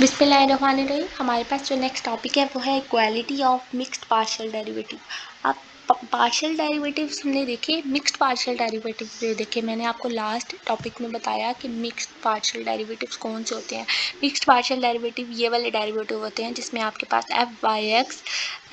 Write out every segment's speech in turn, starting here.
बिस्मिल्लाहिर्रहमानिर्रहीम। हमारे पास जो नेक्स्ट टॉपिक है वो है equality of mixed partial derivative. अब पार्शियल डेरिवेटिव्स हमने देखे, मिक्स्ड पार्शियल डेरिवेटिव देखे। मैंने आपको लास्ट टॉपिक में बताया कि मिक्स्ड पार्शियल डेरिवेटिव्स कौन से होते हैं। मिक्स्ड पार्शियल डेरिवेटिव ये वाले डेरिवेटिव होते हैं जिसमें आपके पास F Y X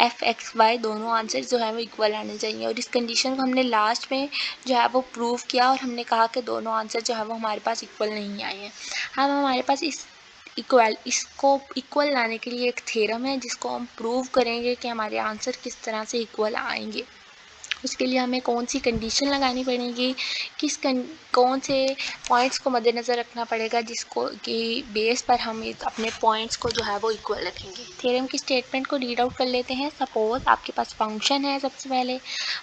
F x Y दोनों आंसर जो है वो इक्वल आने चाहिए। और इस कंडीशन को हमने लास्ट में जो है वो प्रूव किया और हमने कहा कि दोनों आंसर जो है वो हमारे पास इक्वल नहीं आए हैं। अब हमारे पास इसको इक्वल लाने के लिए एक थ्योरम है जिसको हम प्रूव करेंगे कि हमारे आंसर किस तरह से इक्वल आएंगे। उसके लिए हमें कौन सी कंडीशन लगानी पड़ेगी, कौन से पॉइंट्स को मद्देनज़र रखना पड़ेगा जिसको कि बेस पर हम अपने पॉइंट्स को जो है वो इक्वल रखेंगे। थ्योरम की स्टेटमेंट को रीड आउट कर लेते हैं। सपोज आपके पास फंक्शन है, सबसे पहले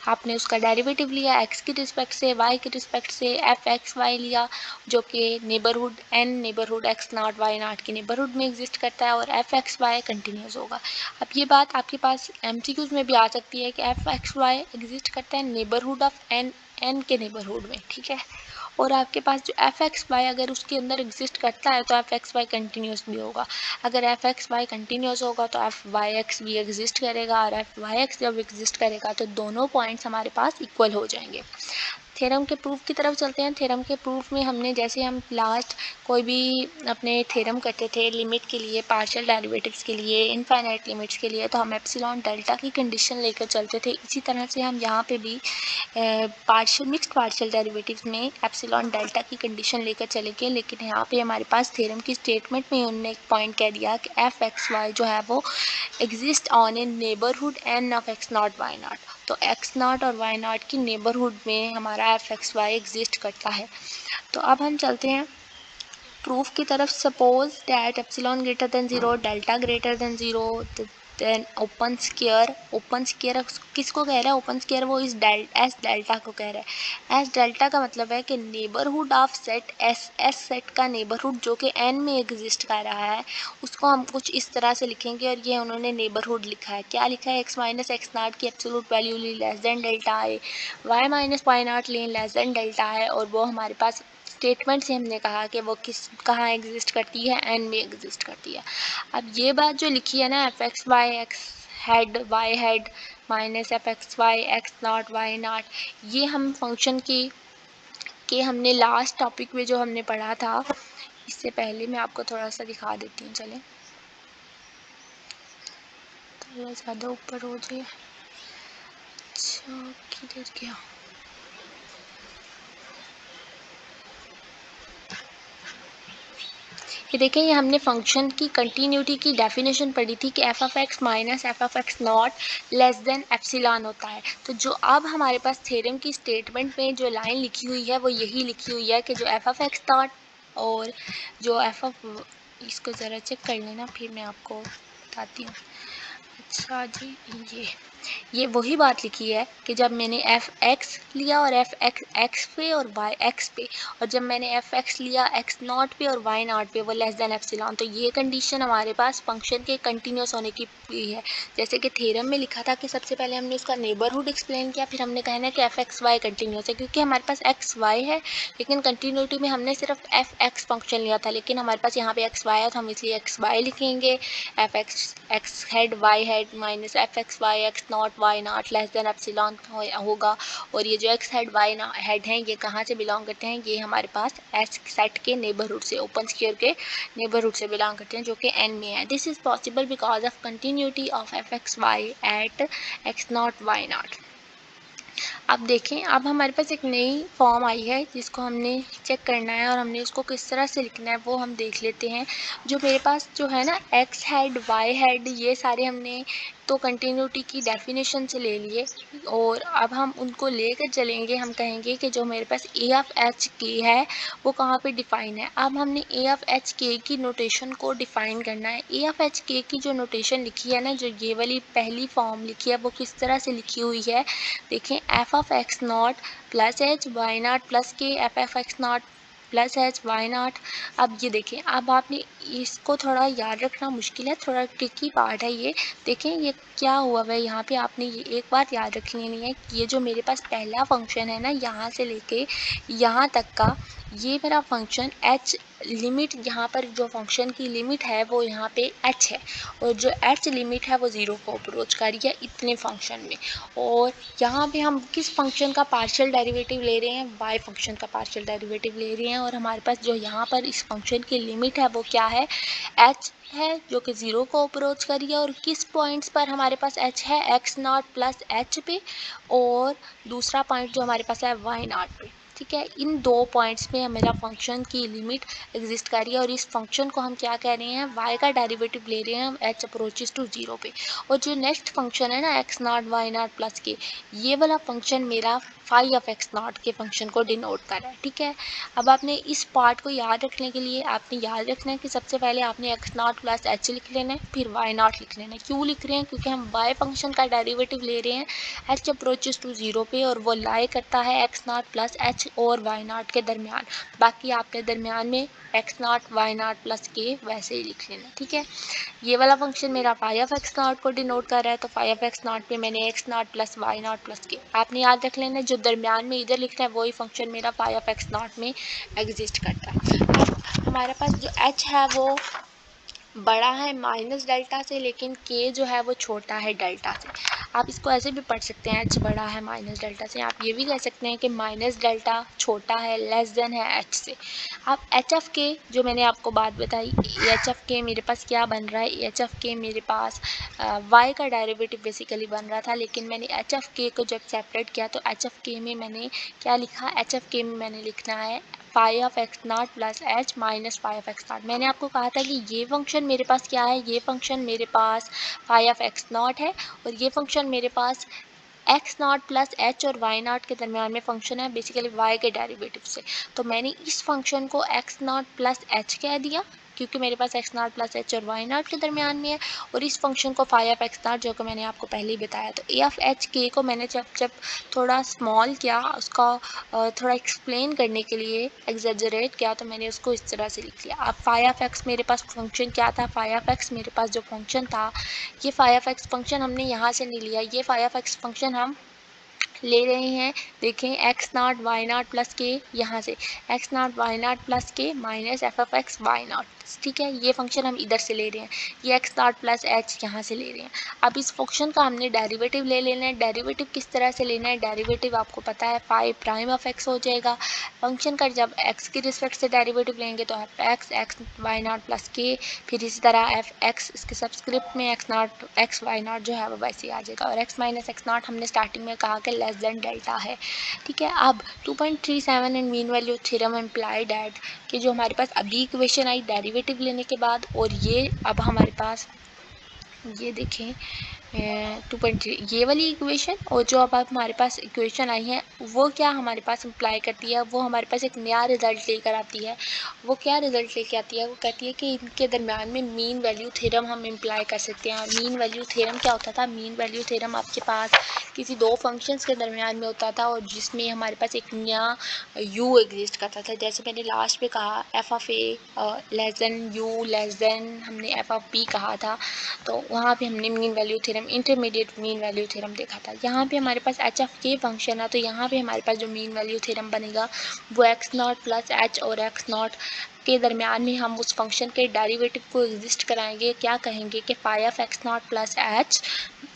आपने उसका डेरिवेटिव लिया एक्स की रिस्पेक्ट से, वाई की रिस्पेक्ट से, एफ एक्स वाई लिया जो कि neighbourhood N neighbourhood x not Y not की नेबरहुड में एग्जिस्ट करता है और एफ एक्स वाई कंटिन्यूस होगा। अब ये बात आपके पास एमसीक्यूज में भी आ सकती है कि एफ एक्स वाई एग्जिस्ट करता है नेबरहुड ऑफ एन एन के नेबरहुड में, ठीक है। और आपके पास जो एफ एक्स वाई अगर उसके अंदर एग्जिस्ट करता है तो एफ एक्स वाई कंटिन्यूस भी होगा। अगर एफ एक्स वाई कंटिन्यूस होगा तो एफ वाई एक्स भी एग्जिस्ट करेगा और एफ वाई एक्स जब एग्जिस्ट करेगा तो दोनों पॉइंट्स हमारे पास इक्वल हो जाएंगे। थ्योरम के प्रूफ की तरफ चलते हैं। थ्योरम के प्रूफ में हमने जैसे हम लास्ट कोई भी अपने थ्योरम करते थे लिमिट के लिए, पार्शियल डेरिवेटिव्स के लिए, इनफाइनाइट लिमिट्स के लिए, तो हम एप्सिलॉन डेल्टा की कंडीशन लेकर चलते थे। इसी तरह से हम यहाँ पे भी मिक्स्ड पार्शियल डेरिवेटिव्स में एप्सिलॉन डेल्टा की कंडीशन लेकर चलेंगे। लेकिन यहाँ पे हमारे पास थ्योरम की स्टेटमेंट में उन्होंने एक पॉइंट कह दिया कि एफ एक्स वाई जो है वो exist on a neighbourhood N of x not Y not. तो एक्स नॉट और वाई नॉट की नेबरहुड में हमारा एफ एक्स वाई एग्जिस्ट करता है। तो अब हम चलते हैं प्रूफ की तरफ। Suppose that epsilon greater than 0, delta greater than 0, then open square किसको कह रहा है? ओपन स्क्वायर वो इस एस डेल्टा को कह रहा है। एस डेल्टा का मतलब है कि neighbourhood of set S set का नेबरहुड जो कि एन में एग्जिस्ट कर रहा है उसको हम कुछ इस तरह से लिखेंगे। और ये उन्होंने नेबरहुड लिखा है, क्या लिखा है? एक्स माइनस एक्स नॉट की एब्सोल्यूट वैल्यू ली लेस देन डेल्टा है, वाई माइनस वाई नॉट लें लेस देन डेल्टा है। और वो हमारे पास स्टेटमेंट से हमने कहा कि वो कहाँ एग्जिस्ट करती है? एन में एग्जिस्ट करती है। अब ये बात जो लिखी है ना, f x Y x head y head minus f x Y x not Y not, ये हम फंक्शन के हमने लास्ट टॉपिक में जो हमने पढ़ा था, इससे पहले मैं आपको थोड़ा सा दिखा देती हूँ। चलें, थोड़ा ज़्यादा ऊपर हो जाए। अच्छा किधर गया? ये देखें, ये हमने फंक्शन की कंटिन्यूटी की डेफिनेशन पढ़ी थी कि F of x minus F of x not less than epsilon होता है। तो जो अब हमारे पास थ्योरम की स्टेटमेंट में जो लाइन लिखी हुई है वो यही लिखी हुई है कि जो एफ ऑफ एक्स नॉट और जो एफ ऑफ, इसको ज़रा चेक कर लेना फिर मैं आपको बताती हूँ। अच्छा जी, ये वही बात लिखी है कि जब मैंने एफ एक्स लिया और एफ एक्स एक्स पे और वाई एक्स पे, और जब मैंने एफ एक्स लिया एक्स नॉट पे और वाई नॉट पे, वो लेस देन एप्सिलॉन। तो ये कंडीशन हमारे पास फंक्शन के कंटिन्यूस होने की है। जैसे कि थ्योरम में लिखा था कि सबसे पहले हमने उसका नेबरहुड एक्सप्लेन किया, फिर हमने कहना है कि एफ एक्स वाई कंटिन्यूस है क्योंकि हमारे पास एक्स वाई है, लेकिन कंटिन्यूटी में हमने सिर्फ एफ एक्स फंक्शन लिया था। लेकिन हमारे पास यहाँ पे एक्स वाई है तो हम इसलिए एक्स वाई लिखेंगे। F x x head y head minus f x Y x not Y not less than epsilon होगा। और ये जो एक्स हेड वाई हेड हैं ये कहाँ से बिलोंग करते हैं? ये हमारे पास एस सेट के नेबरहुड से, ओपन स्क्वायर के नेबरहुड से बिलोंग करते हैं जो कि एन में है। This is possible because of continuity of f x y at x not why not. अब देखें, अब हमारे पास एक नई फॉर्म आई है जिसको हमने चेक करना है और हमने उसको किस तरह से लिखना है वो हम देख लेते हैं। जो मेरे पास जो है ना एक्स हेड वाई हेड, ये सारे हमने तो कंटिन्यूटी की डेफिनेशन से ले लिए और अब हम उनको लेकर चलेंगे। हम कहेंगे कि जो मेरे पास ए ऑफ एच के है वो कहाँ पे डिफ़ाइन है। अब हमने ए ऑफ एच के की नोटेशन को डिफ़ाइन करना है। ए ऑफ एच के की जो नोटेशन लिखी है ना, जो ये वाली पहली फॉर्म लिखी है वो किस तरह से लिखी हुई है देखें। F of x not plus H Y not plus K F of x not plus H Y not. अब ये देखें, अब आपने इसको थोड़ा याद रखना मुश्किल है, थोड़ा ट्रिकी पार्ट है ये। देखें ये क्या हुआ है यहाँ पे, आपने ये एक बात याद रख लेनी है कि ये जो मेरे पास पहला फंक्शन है ना, यहाँ से लेके यहाँ तक का ये मेरा फंक्शन एच लिमिट यहाँ पर जो फंक्शन की लिमिट है वो यहाँ पे h है, और जो h लिमिट है वो 0 को अप्रोच कर रही है इतने फंक्शन में। और यहाँ पे हम किस फंक्शन का पार्शियल डेरिवेटिव ले रहे हैं, y फंक्शन का पार्शियल डेरिवेटिव ले रहे हैं, और हमारे पास जो यहाँ पर इस फंक्शन की लिमिट है वो क्या है, h है, जो कि 0 को अप्रोच कर रही है। और किस पॉइंट्स पर हमारे पास h है, x0 प्लस h पे, और दूसरा पॉइंट जो हमारे पास है y0 पे। ठीक है, इन दो पॉइंट्स पे मेरा फंक्शन की लिमिट एग्जिस्ट कर रही है, और इस फंक्शन को हम क्या कह रहे हैं, y का डेरिवेटिव ले रहे हैं हम h अप्रोचेस टू 0 पे। और जो नेक्स्ट फंक्शन है ना x0 y0 प्लस के, ये वाला फंक्शन मेरा फाई ऑफ x0 के फंक्शन को डिनोट कर रहा है। ठीक है, अब आपने इस पार्ट को याद रखने के लिए आपने याद रखना है कि सबसे पहले आपने x0 प्लस h लिख लेना है, फिर y0 लिख लेना है। क्यों लिख रहे हैं, क्योंकि हम y फंक्शन का डेरिवेटिव ले रहे हैं h अप्रोचेस टू 0 पे, और वो लाई करता है x0 प्लस h और y0 के दरमियान। बाकी आपके दरमियान में x0 y0 प्लस के वैसे ही लिख लेना। ठीक है, ये वाला फंक्शन मेरा फाई ऑफ x0 को डिनोट कर रहा है, तो फाई ऑफ x0 पे मैंने x0 प्लस y0 प्लस के आपने याद रख लेना है। जो दरमियान में इधर लिखना है वही फंक्शन मेरा फाई ऑफ x0 में एग्जिस्ट करता है। अब हमारे पास जो h है वो बड़ा है माइनस डेल्टा से, लेकिन k जो है वो छोटा है डेल्टा से। आप इसको ऐसे भी पढ़ सकते हैं, h बड़ा है माइनस डेल्टा से। आप ये भी कह सकते हैं कि माइनस डेल्टा छोटा है, लेस देन है h से। अब एच ऑफ के जो मैंने आपको बात बताई, एच ऑफ के मेरे पास क्या बन रहा है, एच ऑफ के मेरे पास y का डेरिवेटिव बेसिकली बन रहा था, लेकिन मैंने एच ऑफ के को जब सेपरेट किया तो एच ऑफ के में मैंने क्या लिखा, एच ऑफ के में मैंने लिखना है phi of x0 plus h minus phi of x0। मैंने आपको कहा था कि ये फंक्शन मेरे पास क्या है, ये फंक्शन मेरे पास फाई ऑफ x0 है, और ये फंक्शन मेरे पास x0 प्लस h और y0 के दरमियान में फंक्शन है बेसिकली y के डेरिवेटिव से। तो मैंने इस फंक्शन को x0 प्लस h कह दिया, क्योंकि मेरे पास x0 प्लस h और y0 के दरमियान में है, और इस फंक्शन को फाई ऑफ x0 जो कि मैंने आपको पहले ही बताया। तो a ऑफ h k को मैंने जब थोड़ा स्मॉल किया, उसका थोड़ा एक्सप्लेन करने के लिए एग्जेजरेट किया, तो मैंने उसको इस तरह से लिख लिया। अब फाई ऑफ x मेरे पास फंक्शन क्या था, फाई ऑफ x मेरे पास जो फंक्शन था, ये फाई ऑफ x फंक्शन हमने यहाँ से नहीं लिया, ये फाई ऑफ x फंक्शन हम ले रहे हैं, देखें x0 y0 प्लस के, यहाँ से x0 y0 प्लस के minus F of x y0। ठीक है, ये फंक्शन हम इधर से ले रहे हैं, ये x0 प्लस h यहाँ से ले रहे हैं। अब इस फंक्शन का हमने डेरिवेटिव ले लेना है। डेरिवेटिव किस तरह से लेना है, डेरिवेटिव आपको पता है फाई प्राइम ऑफ x हो जाएगा। फंक्शन का जब x की रिस्पेक्ट से डेरिवेटिव लेंगे तो एफ एक्स y0 प्लस के, फिर इसी तरह एफ एक्स इसके सब्सक्रिप्ट में x0 x y0 जो है वो वैसे आ जाएगा, और x माइनस x0 हमने स्टार्टिंग में कहा कि लेस देन डेल्टा है। ठीक है, अब 2.37 and mean value theorem implied at कि जो हमारे पास अभी इक्वेशन आई डेरिवेटिव लेने के बाद, और ये अब हमारे पास ये देखें 2.3 ये वाली इक्वेशन, और जो अब हमारे पास इक्वेशन आई है वो क्या हमारे पास इम्प्लाई करती है, वो हमारे पास एक नया रिजल्ट लेकर आती है। वो क्या रिजल्ट लेकर आती है, वो कहती है कि इनके दरमियान में मीन वैल्यू थ्योरम हम इम्प्लाई कर सकते हैं। मीन वैल्यू थ्योरम क्या होता था, मीन वैल्यू थ्योरम आपके पास किसी दो फंक्शंस के दरमियान में होता था, और जिसमें हमारे पास एक नया u एग्जिस्ट करता था। जैसे मैंने लास्ट पे कहा F of A less than you less than हमने एफ ऑफ बी कहा था, तो वहाँ पे हमने mean value theorem intermediate mean value theorem देखा था। यहाँ पे हमारे पास एच ऑफ के फंक्शन है, तो यहाँ पे हमारे पास जो मीन वैल्यू थ्योरम बनेगा वो x0 प्लस h और x0 के दरमियान में हम उस फंक्शन के डेरिवेटिव को एग्जिस्ट कराएंगे। क्या कहेंगे कि phi of x0 plus h,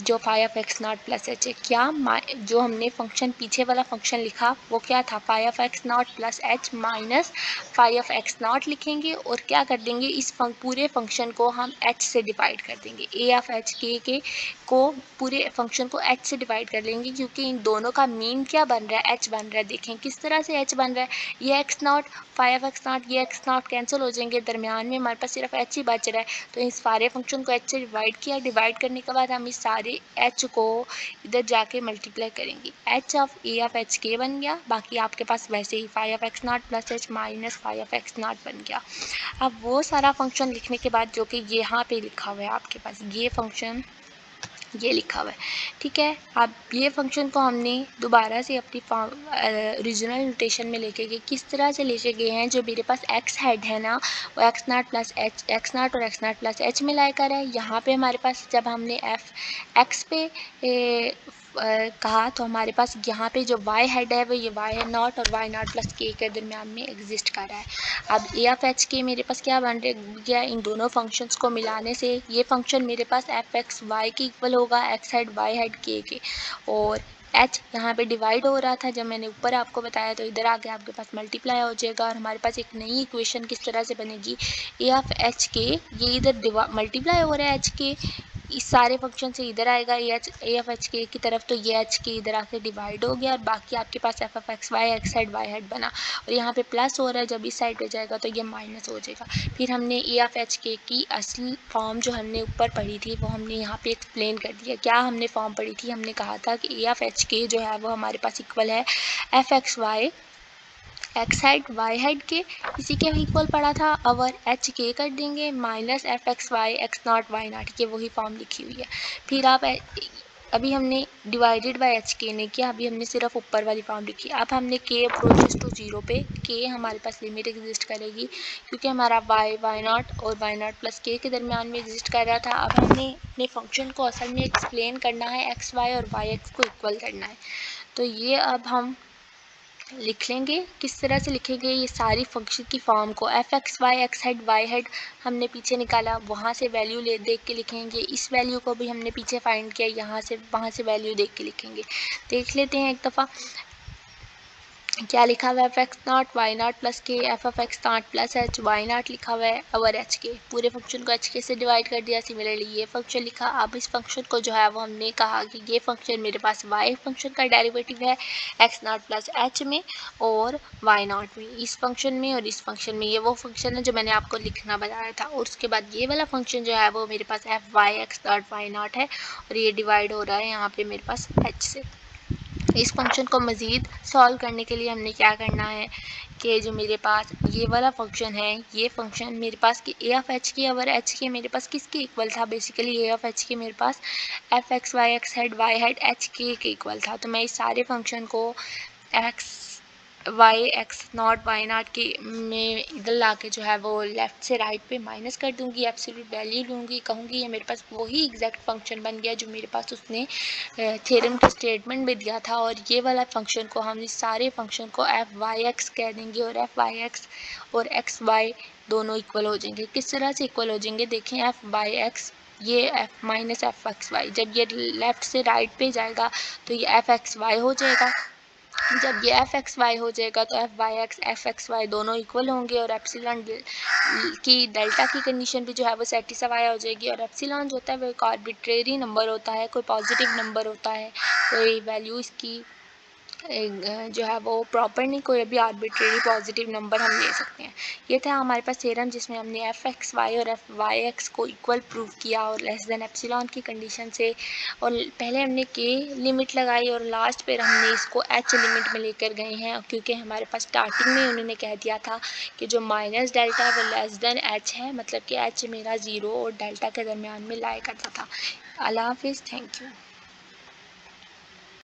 जो phi of x0 plus h है, क्या जो हमने फंक्शन पीछे वाला फंक्शन लिखा वो क्या था, phi of x0 plus h minus phi of x0 लिखेंगे, और क्या कर देंगे इस पूरे फंक्शन को हम h से डिवाइड कर देंगे। a ऑफ h के को पूरे फंक्शन को h से डिवाइड कर लेंगे, क्योंकि इन दोनों का मीन क्या बन रहा है, h बन रहा है। देखें किस तरह से h बन रहा है, ये x0 फाई ऑफ x0 ये x0 कैंसिल हो जाएंगे, दरमियान में हमारे पास सिर्फ h ही बच रहा है। तो इस सारे फंक्शन को h से डिवाइड किया, डिवाइड करने के बाद हम इस सारे h को इधर जाके मल्टीप्लाई करेंगे, h of a of h k बन गया। बाकी आपके पास वैसे ही phi of x0 plus h minus phi of x0 बन गया। अब वो सारा फंक्शन लिखने के बाद जो कि यहाँ पे लिखा हुआ है आपके पास, ये फंक्शन ये लिखा हुआ है। ठीक है, अब ये फंक्शन को हमने दोबारा से अपनी ओरिजिनल नोटेशन में लेके गए। किस तरह से लेके गए हैं, जो मेरे पास x हेड है ना वो x0 प्लस h, x0 और x0 प्लस h मिलाकर है। यहाँ पे हमारे पास जब हमने f x पे कहा तो हमारे पास यहाँ पे जो वाई हेड है वो ये वाई है नॉट और वाई नॉट प्लस के दरमियान में एग्जिस्ट कर रहा है। अब ए ऑफ एच के मेरे पास क्या बन गया, इन दोनों फंक्शंस को मिलाने से ये फंक्शन मेरे पास एफ एक्स वाई के इक्वल होगा, एक्स हेड वाई हेड के और एच यहाँ पे डिवाइड हो रहा था जब मैंने ऊपर आपको बताया, तो इधर आके आपके पास मल्टीप्लाई हो जाएगा और हमारे पास एक नई इक्वेशन किस तरह से बनेगी, ए ऑफ एच के ये इधर मल्टीप्लाई हो रहा है एच के इस सारे फंक्शन से इधर आएगा ए एफ एच के की तरफ, तो ये एच के इधर आके डिवाइड हो गया और बाकी आपके पास F F x Y head बना और यहाँ पे प्लस हो रहा है, जब इस साइड पे जाएगा तो ये माइनस हो जाएगा। फिर हमने ए एफ एच के की असली फॉर्म जो हमने ऊपर पढ़ी थी वो हमने यहाँ पे एक्सप्लेन कर दिया। क्या हमने फॉर्म पढ़ी थी, हमने कहा था कि ए एफ एच के जो है वो हमारे पास इक्वल है F x Y x head y head के, इसी के इक्वल पड़ा था, और एच के कर देंगे minus f x Y x not why not के, वही फॉर्म लिखी हुई है। फिर आप अभी हमने डिवाइडेड बाय एच के नहीं किया, अभी हमने सिर्फ ऊपर वाली फॉर्म लिखी। अब हमने के अप्रोचेस टू जीरो पे के हमारे पास लिमिट एग्जिस्ट करेगी क्योंकि हमारा वाई नॉट और वाई नॉट प्लस के दरमियान में एग्जिस्ट कर रहा था। अब हमने अपने फंक्शन को असल में एक्सप्लेन करना है, एक्स वाई और वाई एक्स को इक्वल करना है। तो ये अब हम लिख लेंगे। किस तरह से लिखेंगे, ये सारी फंक्शन की फॉर्म को एफ एक्स वाई हेड हमने पीछे निकाला, वहाँ से वैल्यू देख के लिखेंगे, इस वैल्यू को भी हमने पीछे फाइंड किया, यहाँ से वहाँ से वैल्यू देख के लिखेंगे। देख लेते हैं एक दफ़ा क्या लिखा हुआ है, F X not Y not plus K F F X not plus H Y not लिखा हुआ है और एच के, पूरे फंक्शन को एच के से डिवाइड कर दिया। सिमिलरली ये फंक्शन लिखा। अब इस फंक्शन को जो है वो हमने कहा कि ये फंक्शन मेरे पास वाई फंक्शन का डेरिवेटिव है एक्स नॉट प्लस एच में और वाई नॉट में, इस फंक्शन में और इस फंक्शन में। ये वो फंक्शन है जो मैंने आपको लिखना बताया था। और उसके बाद ये वाला फंक्शन जो है वो मेरे पास F Y x not Y not है और ये डिवाइड हो रहा है यहाँ पे मेरे पास एच से। इस फंक्शन को मज़ीद सॉल्व करने के लिए हमने क्या करना है कि जो मेरे पास ये वाला फंक्शन है, ये फंक्शन मेरे पास कि ए ऑफ एच की और एच के मेरे पास किसके इक्वल था, basically A of H K मेरे पास F x Y head H K equal था। तो मैं इस सारे फंक्शन को X Y x not why not के में इधर ला के जो है वो लेफ़्ट से राइट पे माइनस कर दूंगी, एब्सोल्यूट वैल्यू लूँगी, कहूँगी ये मेरे पास वही एग्जैक्ट फंक्शन बन गया जो मेरे पास उसने थ्योरम के स्टेटमेंट में दिया था। और ये वाला फंक्शन को हम इस सारे फंक्शन को एफ वाई एक्स कह देंगे और एफ वाई एक्स और एक्स वाई दोनों इक्वल हो जाएंगे। किस तरह से इक्वल हो जाएंगे, देखें एफ वाई एक्स ये f minus f x y, जब ये लेफ़्ट से राइट पे जाएगा तो ये एफ एक्स वाई हो जाएगा। जब ये एफ एक्स वाई हो जाएगा तो एफ एक्स वाई दोनों इक्वल होंगे और एप्सिलॉन की डेल्टा की कंडीशन भी जो है वो सेटिस्फाई हो जाएगी। और एप्सिलॉन जो होता है वो एक आर्बिट्रेरी नंबर होता है, कोई पॉजिटिव नंबर होता है, कोई वैल्यू इसकी जो है वो प्रॉपर नहीं, कोई भी आर्बिट्रेरी पॉजिटिव नंबर हम ले सकते हैं। ये था हमारे पास थ्योरम जिसमें हमने एफ एक्स वाई और एफ वाई एक्स को इक्वल प्रूव किया और लेस देन एप्सिलॉन की कंडीशन से। और पहले हमने के लिमिट लगाई और लास्ट पर हमने इसको एच लिमिट में लेकर गए हैं क्योंकि हमारे पास स्टार्टिंग में उन्होंने कह दिया था कि जो माइनस डेल्टा है वो लेस देन एच है, मतलब कि एच मेरा ज़ीरो और डेल्टा के दरमियान में लाया करता था। अल्लाह हाफिज़, थैंक यू।